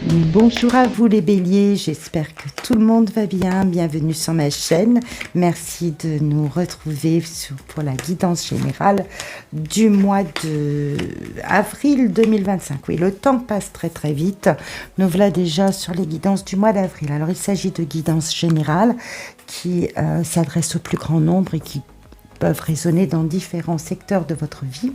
Bonjour à vous les béliers, j'espère que tout le monde va bien, bienvenue sur ma chaîne. Merci de nous retrouver pour la guidance générale du mois de avril 2025. Oui, le temps passe très très vite, nous voilà déjà sur les guidances du mois d'avril. Alors il s'agit de guidances générales qui s'adressent au plus grand nombre et qui peuvent résonner dans différents secteurs de votre vie.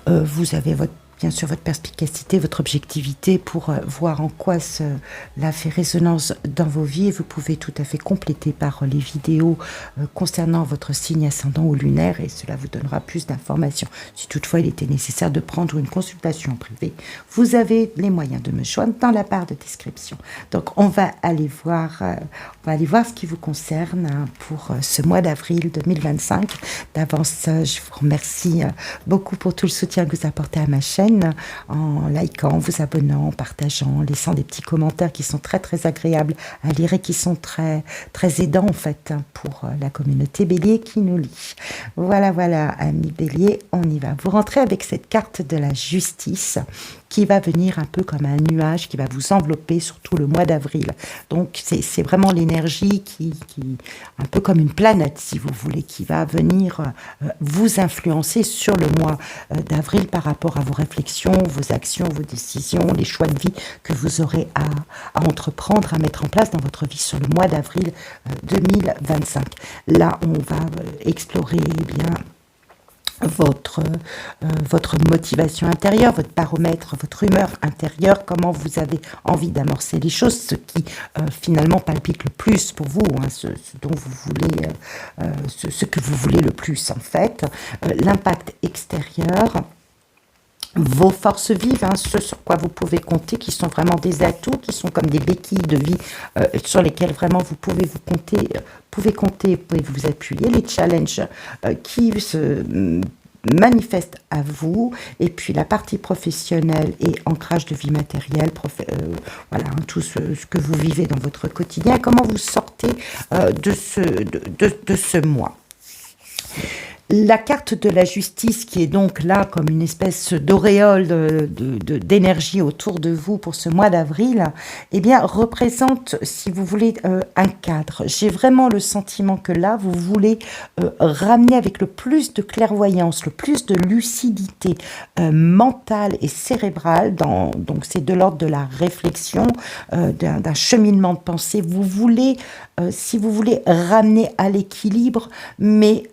Vous avez bien sûr votre perspicacité, votre objectivité pour voir en quoi cela fait résonance dans vos vies, et vous pouvez tout à fait compléter par les vidéos concernant votre signe ascendant ou lunaire, et cela vous donnera plus d'informations. Si toutefois il était nécessaire de prendre une consultation privée, vous avez les moyens de me joindre dans la barre de description. Donc on va aller voir ce qui vous concerne pour ce mois d'avril 2025. D'avance, je vous remercie beaucoup pour tout le soutien que vous apportez à ma chaîne, en likant, vous abonnant, en partageant, en laissant des petits commentaires qui sont très très agréables à lire et qui sont très très aidants en fait pour la communauté bélier qui nous lit. Voilà, amis bélier, on y va. Vous rentrez avec cette carte de la justice qui va venir un peu comme un nuage qui va vous envelopper sur tout le mois d'avril. Donc c'est vraiment l'énergie qui un peu comme une planète si vous voulez, qui va venir vous influencer sur le mois d'avril par rapport à vos réflexions, vos actions, vos décisions, les choix de vie que vous aurez à entreprendre, à mettre en place dans votre vie sur le mois d'avril 2025. Là, on va explorer bien votre motivation intérieure, votre baromètre, votre humeur intérieure, comment vous avez envie d'amorcer les choses, ce qui finalement palpite le plus pour vous, hein, ce dont vous voulez, ce que vous voulez le plus en fait, l'impact extérieur, vos forces vives, hein, ce sur quoi vous pouvez compter, qui sont vraiment des atouts, qui sont comme des béquilles de vie sur lesquelles vraiment vous pouvez compter, pouvez vous appuyer, les challenges qui se manifestent à vous, et puis la partie professionnelle et ancrage de vie matérielle, voilà, hein, tout ce que vous vivez dans votre quotidien, comment vous sortez de ce mois. La carte de la justice, qui est donc là comme une espèce d'auréole d'énergie autour de vous pour ce mois d'avril, eh bien, représente, si vous voulez, un cadre. J'ai vraiment le sentiment que là, vous voulez ramener avec le plus de clairvoyance, le plus de lucidité mentale et cérébrale, donc c'est de l'ordre de la réflexion, d'un cheminement de pensée. Vous voulez, si vous voulez, ramener à l'équilibre, mais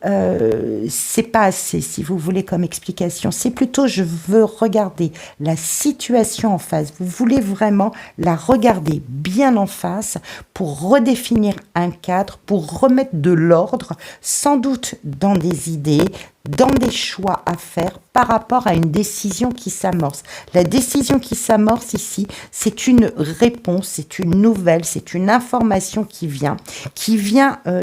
c'est pas assez, si vous voulez, comme explication. C'est plutôt, je veux regarder la situation en face. Vous voulez vraiment la regarder bien en face pour redéfinir un cadre, pour remettre de l'ordre, sans doute dans des idées, dans des choix à faire par rapport à une décision qui s'amorce. La décision qui s'amorce ici, c'est une réponse, c'est une nouvelle, c'est une information qui vient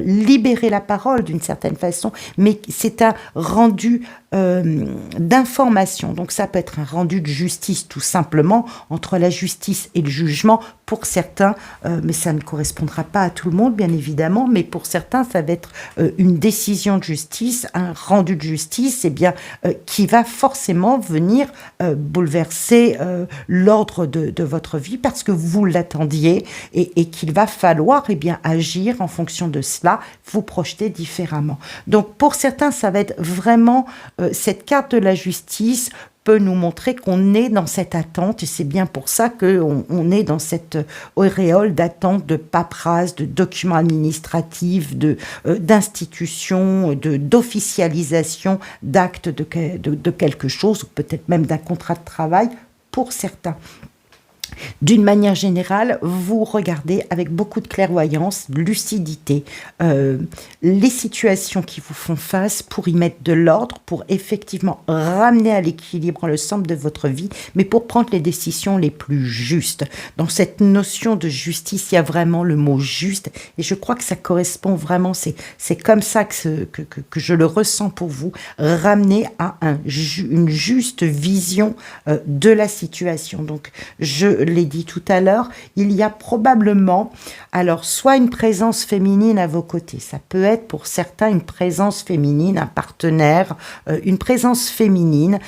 libérer la parole d'une certaine façon, mais c'est un rendu d'information. Donc ça peut être un rendu de justice tout simplement, entre la justice et le jugement pour certains, mais ça ne correspondra pas à tout le monde bien évidemment, mais pour certains ça va être une décision de justice, un rendu de justice, eh bien, qui va forcément venir bouleverser l'ordre de votre vie parce que vous l'attendiez, et qu'il va falloir eh bien, agir en fonction de cela, vous projeter différemment. Donc pour certains ça va être vraiment cette carte de la justice peut nous montrer qu'on est dans cette attente, et c'est bien pour ça qu'on est dans cette auréole d'attente, de paperasse, de documents administratifs, d'institutions, d'officialisation d'actes de quelque chose, ou peut-être même d'un contrat de travail pour certains. D'une manière générale, vous regardez avec beaucoup de clairvoyance, de lucidité, les situations qui vous font face pour y mettre de l'ordre, pour effectivement ramener à l'équilibre le centre de votre vie, mais pour prendre les décisions les plus justes. Dans cette notion de justice, il y a vraiment le mot juste, et je crois que ça correspond vraiment, c'est comme ça que je le ressens pour vous, ramener à une juste vision de la situation. Donc, je l'ai dit tout à l'heure, il y a probablement, alors, soit une présence féminine à vos côtés, ça peut être pour certains une présence féminine, un partenaire, une présence féminine,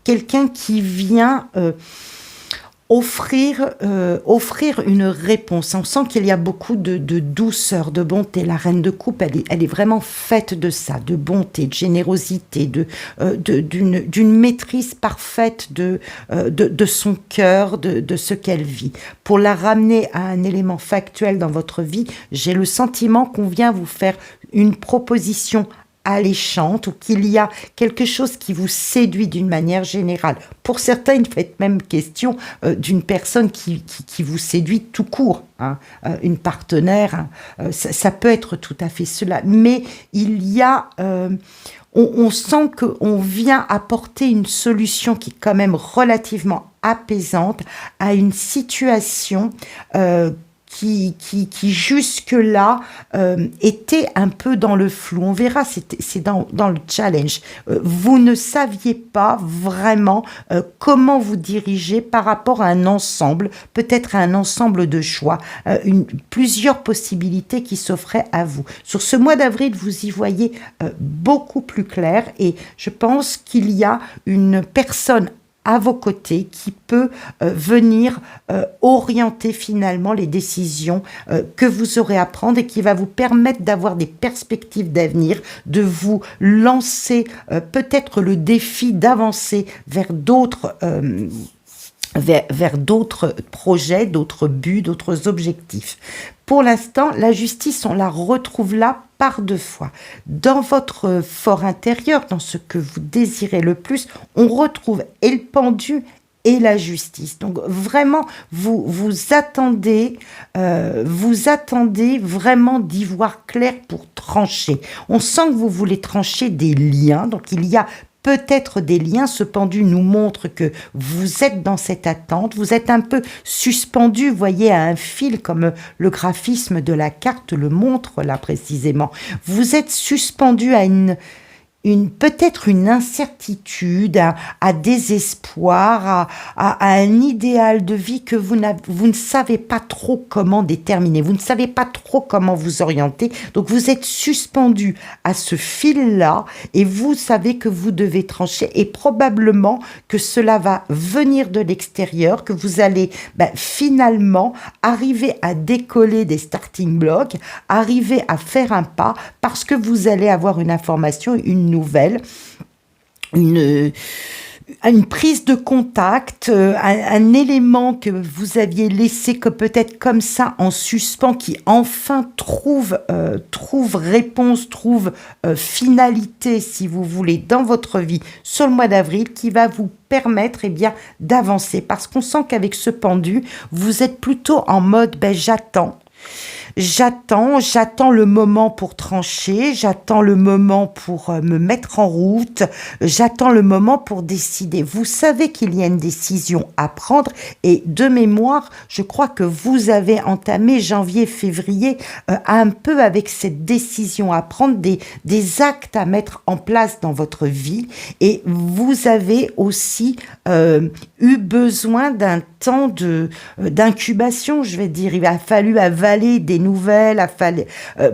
quelqu'un qui vient offrir une réponse. On sent qu'il y a beaucoup de douceur, de bonté. La reine de coupe, elle est vraiment faite de ça, de bonté, de générosité, d'une maîtrise parfaite de son cœur, de ce qu'elle vit. Pour la ramener à un élément factuel dans votre vie, j'ai le sentiment qu'on vient vous faire une proposition alléchante, ou qu'il y a quelque chose qui vous séduit d'une manière générale. Pour certains, il fait même question d'une personne qui vous séduit tout court, hein, une partenaire, hein, ça peut être tout à fait cela. Mais il y a... on sent qu'on vient apporter une solution qui est quand même relativement apaisante à une situation qui jusque-là était un peu dans le flou. On verra, c'est dans le challenge. Vous ne saviez pas vraiment comment vous diriger par rapport à un ensemble, peut-être à un ensemble de choix, plusieurs possibilités qui s'offraient à vous. Sur ce mois d'avril, vous y voyez beaucoup plus clair, et je pense qu'il y a une personne à vos côtés qui peut venir orienter finalement les décisions que vous aurez à prendre, et qui va vous permettre d'avoir des perspectives d'avenir, de vous lancer peut-être le défi d'avancer vers d'autres vers d'autres projets, d'autres buts, d'autres objectifs. Pour l'instant, la justice, on la retrouve là par deux fois. Dans votre fort intérieur, dans ce que vous désirez le plus, on retrouve et le pendu et la justice. Donc vraiment, vous attendez vraiment d'y voir clair pour trancher. On sent que vous voulez trancher des liens, donc il y a peut-être des liens. Ce pendu nous montre que vous êtes dans cette attente, vous êtes un peu suspendu, vous voyez, à un fil, comme le graphisme de la carte le montre là précisément. Vous êtes suspendu à peut-être une incertitude, à des espoirs, à un idéal de vie que vous ne savez pas trop comment déterminer, vous ne savez pas trop comment vous orienter, donc vous êtes suspendu à ce fil-là, et vous savez que vous devez trancher, et probablement que cela va venir de l'extérieur, que vous allez finalement arriver à décoller des starting blocks, arriver à faire un pas, parce que vous allez avoir une information, une nouvelle, une prise de contact, un élément que vous aviez laissé que peut-être comme ça en suspens, qui enfin trouve réponse, trouve finalité, si vous voulez, dans votre vie sur le mois d'avril, qui va vous permettre d'avancer. Parce qu'on sent qu'avec ce pendu, vous êtes plutôt en mode J'attends le moment pour trancher, j'attends le moment pour me mettre en route, j'attends le moment pour décider. Vous savez qu'il y a une décision à prendre, et de mémoire, je crois que vous avez entamé janvier, février, un peu avec cette décision à prendre, des actes à mettre en place dans votre vie, et vous avez aussi eu besoin d'un temps d'incubation, je vais dire. Il a fallu avaler des nouvelles, a fallu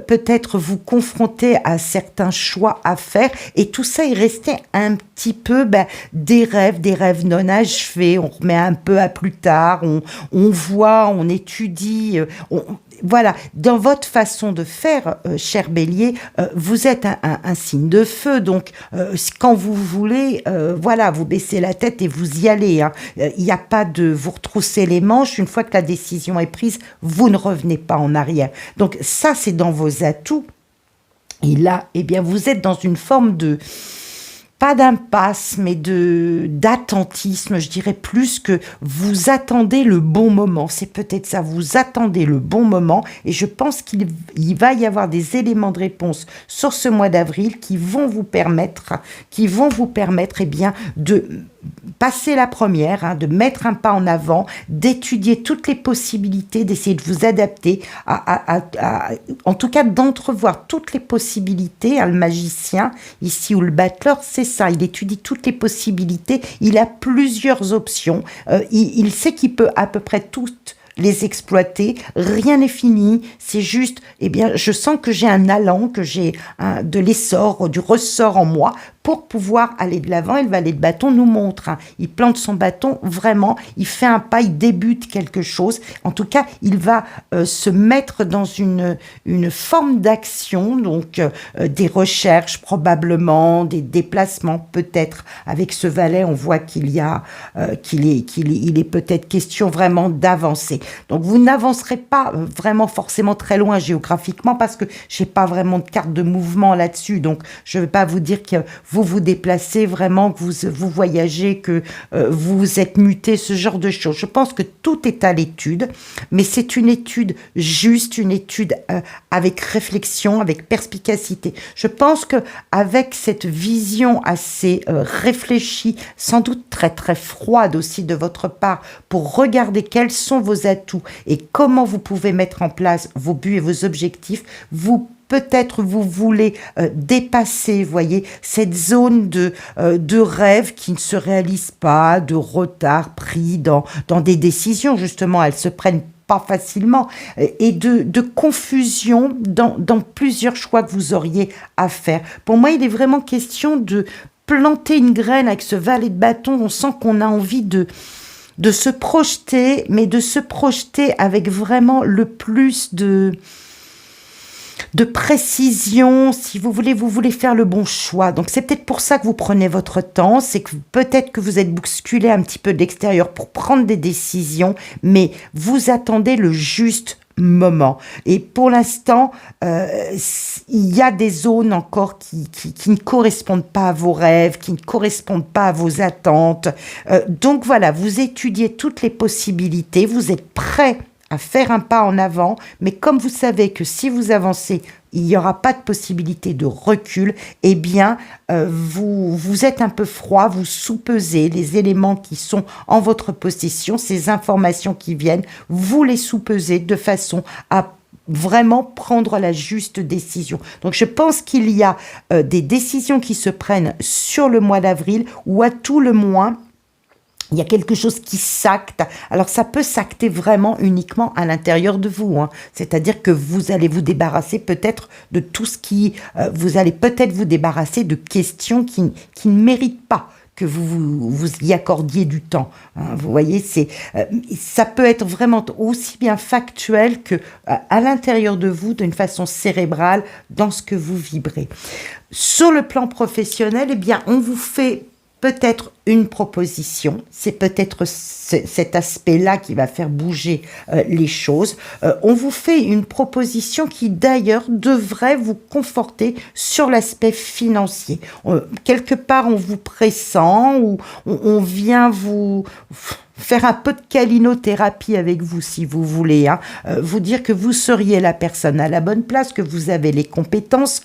peut-être vous confronter à certains choix à faire, et tout ça est resté un petit peu des rêves non achevés. On remet un peu à plus tard, on voit, on étudie, voilà, dans votre façon de faire, cher Bélier, vous êtes un signe de feu, donc quand vous voulez, vous baissez la tête et vous y allez. Il n'y a pas de vous retrousser les manches. Une fois que la décision est prise, vous ne revenez pas en arrière. Donc ça, c'est dans vos atouts. Et là, vous êtes dans une forme pas d'impasse, mais d'attentisme, je dirais, plus que vous attendez le bon moment. C'est peut-être ça, vous attendez le bon moment, et je pense qu'il va y avoir des éléments de réponse sur ce mois d'avril qui vont vous permettre de passer la première, de mettre un pas en avant, d'étudier toutes les possibilités, d'essayer de vous adapter, en tout cas d'entrevoir toutes les possibilités. Le magicien, ici, ou le battleur, c'est ça, il étudie toutes les possibilités, il a plusieurs options, il sait qu'il peut à peu près toutes les exploiter. Rien n'est fini, c'est juste, eh bien, je sens que j'ai un allant, que j'ai de l'essor, du ressort en moi pour pouvoir aller de l'avant. Et le valet de bâton nous montre, il plante son bâton vraiment, il fait un pas, il débute quelque chose. En tout cas, il va se mettre dans une forme d'action, donc des recherches probablement, des déplacements peut-être. Avec ce valet, on voit qu'il est peut-être question vraiment d'avancer. Donc vous n'avancerez pas vraiment forcément très loin géographiquement parce que j'ai pas vraiment de carte de mouvement là-dessus. Donc je ne vais pas vous dire que vous vous déplacez vraiment, que vous voyagez, que vous êtes muté, ce genre de choses. Je pense que tout est à l'étude, mais c'est une étude juste, une étude avec réflexion, avec perspicacité. Je pense que avec cette vision assez réfléchie, sans doute très très froide aussi de votre part, pour regarder quels sont vos atouts et comment vous pouvez mettre en place vos buts et vos objectifs, peut-être vous voulez dépasser, voyez, cette zone de rêve qui ne se réalise pas, de retard pris dans des décisions, justement, elles se prennent pas facilement, et de confusion dans plusieurs choix que vous auriez à faire. Pour moi, il est vraiment question de planter une graine avec ce valet de bâton. On sent qu'on a envie de se projeter, mais de se projeter avec vraiment le plus de précision, si vous voulez faire le bon choix. Donc c'est peut-être pour ça que vous prenez votre temps, c'est que peut-être que vous êtes bousculé un petit peu de l'extérieur pour prendre des décisions, mais vous attendez le juste moment. Et pour l'instant, il y a des zones encore qui ne correspondent pas à vos rêves, qui ne correspondent pas à vos attentes. Donc voilà, vous étudiez toutes les possibilités, vous êtes prêt à faire un pas en avant, mais comme vous savez que si vous avancez, il n'y aura pas de possibilité de recul, eh bien, vous êtes un peu froid, vous soupesez les éléments qui sont en votre possession, ces informations qui viennent, vous les soupesez de façon à vraiment prendre la juste décision. Donc je pense qu'il y a des décisions qui se prennent sur le mois d'avril, ou à tout le moins, il y a quelque chose qui s'acte. Alors, ça peut s'acter vraiment uniquement à l'intérieur de vous. C'est-à-dire que vous allez vous débarrasser peut-être de tout ce qui... vous allez peut-être vous débarrasser de questions qui ne méritent pas que vous y accordiez du temps. Vous voyez, ça peut être vraiment aussi bien factuel que à l'intérieur de vous, d'une façon cérébrale, dans ce que vous vibrez. Sur le plan professionnel, eh bien, on vous fait peut-être une proposition, c'est peut-être cet aspect-là qui va faire bouger les choses. On vous fait une proposition qui d'ailleurs devrait vous conforter sur l'aspect financier. Quelque part, on vous pressent ou on vient vous faire un peu de câlinothérapie avec vous, si vous voulez, vous dire que vous seriez la personne à la bonne place, que vous avez les compétences,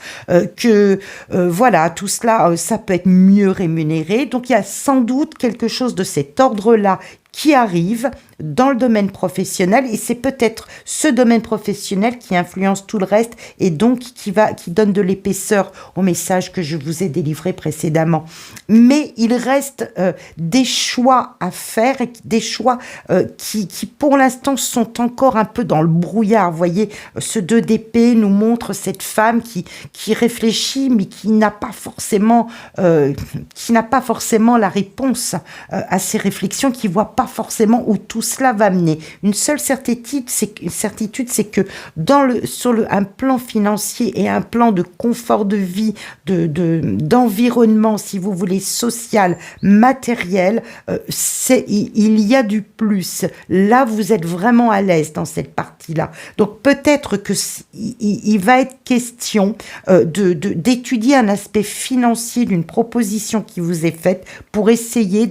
que voilà, tout cela, ça peut être mieux rémunéré. Donc il y a sans doute quelque chose de cet ordre-là qui arrive dans le domaine professionnel, et c'est peut-être ce domaine professionnel qui influence tout le reste et donc qui donne de l'épaisseur au message que je vous ai délivré précédemment. Mais il reste des choix à faire, et des choix qui pour l'instant sont encore un peu dans le brouillard. Vous voyez, ce 2 d'épée nous montre cette femme qui réfléchit mais qui n'a pas forcément la réponse à ses réflexions, qui voit pas forcément où tout cela va mener. Une seule certitude, c'est que sur un plan financier et un plan de confort de vie, d'environnement, si vous voulez, social, matériel, il y a du plus. Là, vous êtes vraiment à l'aise dans cette partie-là. Donc peut-être que il va être question d'étudier un aspect financier d'une proposition qui vous est faite pour essayer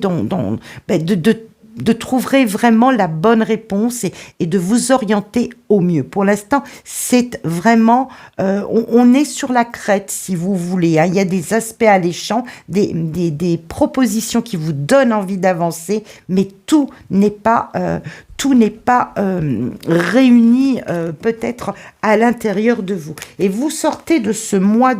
de trouver vraiment la bonne réponse et de vous orienter au mieux. Pour l'instant, c'est vraiment... on est sur la crête, si vous voulez. Il y a des aspects alléchants, des propositions qui vous donnent envie d'avancer, mais tout n'est pas réuni peut-être à l'intérieur de vous. Et vous sortez de ce mois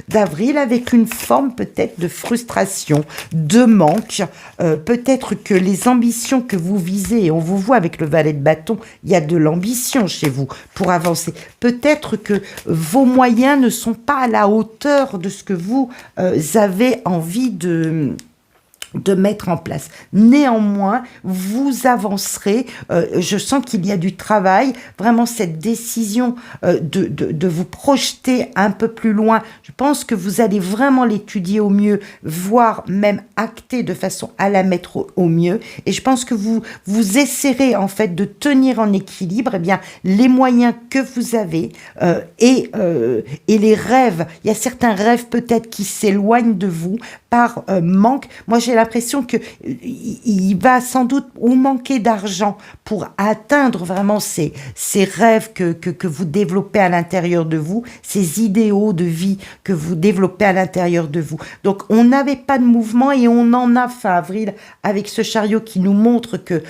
d'avril avec une forme peut-être de frustration, de manque. Peut-être que les ambitions que vous visez, et on vous voit avec le valet de bâton, il y a de l'ambition chez vous pour avancer. Peut-être que vos moyens ne sont pas à la hauteur de ce que vous avez envie de mettre en place. Néanmoins, vous avancerez. Je sens qu'il y a du travail. Vraiment, cette décision de vous projeter un peu plus loin, je pense que vous allez vraiment l'étudier au mieux, voire même acter de façon à la mettre au mieux. Et je pense que vous essaierez en fait de tenir en équilibre les moyens que vous avez et les rêves. Il y a certains rêves peut-être qui s'éloignent de vous par manque. Moi, j'ai l'impression qu'il va sans doute ou manquer d'argent pour atteindre vraiment ces rêves que vous développez à l'intérieur de vous, ces idéaux de vie que vous développez à l'intérieur de vous. Donc, on n'avait pas de mouvement et on en a fin avril avec ce chariot qui nous montre que,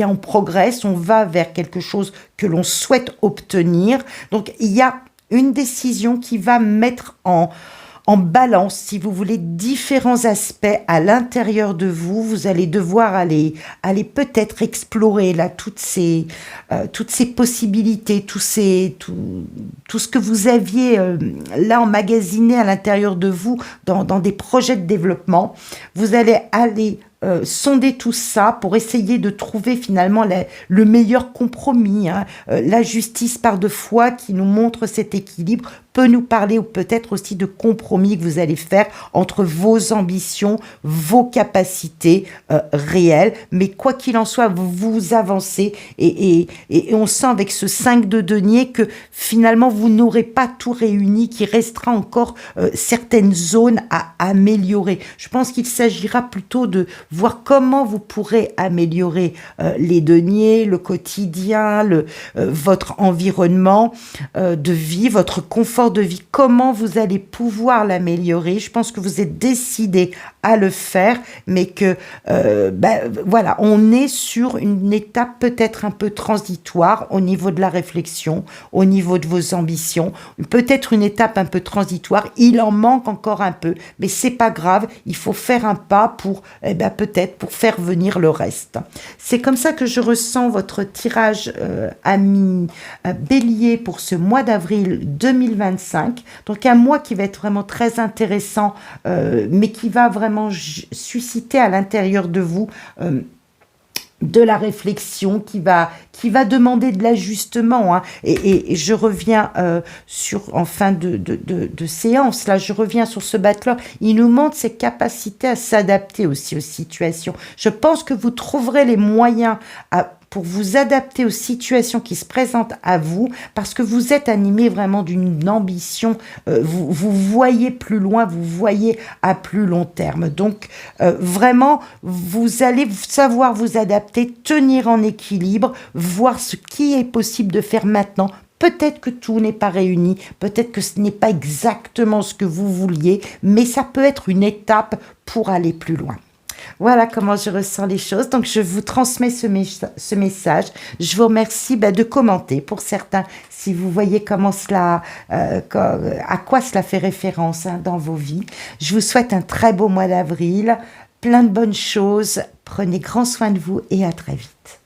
on progresse, on va vers quelque chose que l'on souhaite obtenir. Donc, il y a une décision qui va mettre en balance, si vous voulez, différents aspects à l'intérieur de vous. Vous allez devoir aller peut-être explorer là toutes ces possibilités, tout ce que vous aviez là emmagasiné à l'intérieur de vous dans des projets de développement. Vous allez aller sonder tout ça pour essayer de trouver finalement le meilleur compromis. La justice par deux fois qui nous montre cet équilibre peut nous parler ou peut-être aussi de compromis que vous allez faire entre vos ambitions, vos capacités réelles. Mais quoi qu'il en soit, vous avancez et on sent avec ce 5 de denier que finalement vous n'aurez pas tout réuni, qu'il restera encore certaines zones à améliorer. Je pense qu'il s'agira plutôt de voir comment vous pourrez améliorer les deniers, le quotidien, votre environnement de vie, votre confort de vie, comment vous allez pouvoir l'améliorer. Je pense que vous êtes décidé à le faire, mais que voilà, on est sur une étape peut-être un peu transitoire au niveau de la réflexion, au niveau de vos ambitions, peut-être une étape un peu transitoire, il en manque encore un peu, mais c'est pas grave, il faut faire un pas pour peut-être pour faire venir le reste. C'est comme ça que je ressens votre tirage ami Bélier pour ce mois d'avril 2025. Donc un mois qui va être vraiment très intéressant, mais qui va vraiment susciter à l'intérieur de vous de la réflexion, qui va demander de l'ajustement. Et je reviens en fin de séance, là, je reviens sur ce battleur. Il nous montre ses capacités à s'adapter aussi aux situations. Je pense que vous trouverez les moyens pour vous adapter aux situations qui se présentent à vous, parce que vous êtes animé vraiment d'une ambition, vous voyez plus loin, vous voyez à plus long terme. Donc, vraiment, vous allez savoir vous adapter, tenir en équilibre, voir ce qui est possible de faire maintenant. Peut-être que tout n'est pas réuni, peut-être que ce n'est pas exactement ce que vous vouliez, mais ça peut être une étape pour aller plus loin. Voilà comment je ressens les choses. Donc, je vous transmets ce message. Je vous remercie de commenter pour certains, si vous voyez comment cela, à quoi cela fait référence dans vos vies. Je vous souhaite un très beau mois d'avril, plein de bonnes choses. Prenez grand soin de vous et à très vite.